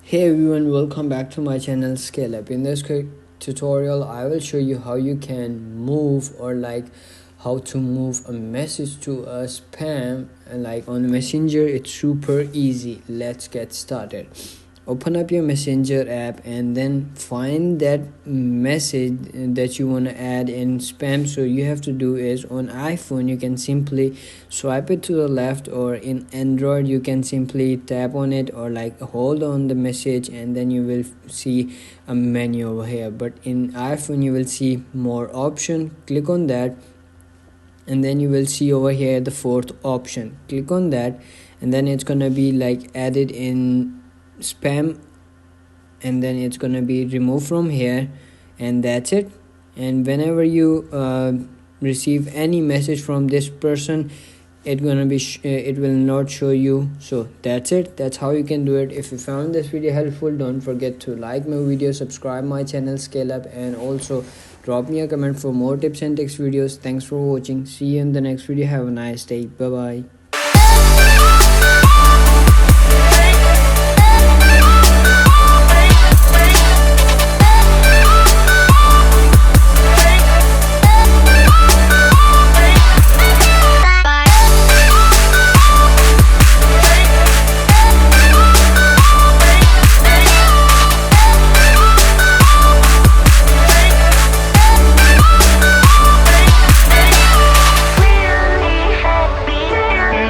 Hey everyone, welcome back to my channel Scale Up. In this quick tutorial, I will show you how you can move or how to move a message to a spam and on Messenger. It's super easy. Let's get started. Open up your Messenger app and then find that message that you want to add in spam. So you have to do is on iPhone you can simply swipe it to the left, or in Android you can simply tap on it or hold on the message, and then you will see a menu over here. But in iPhone you will see more option. Click on that, and then you will see over here the fourth option. Click on that, and then it's gonna be added in spam, and then it's gonna be removed from here, and that's it. And whenever you receive any message from this person, it will not show you. So that's it. That's how you can do it. If you found this video helpful, don't forget to like my video, subscribe my channel Scale Up, and also drop me a comment for more tips and tricks videos. Thanks for watching. See you in the next video. Have a nice day. Bye bye.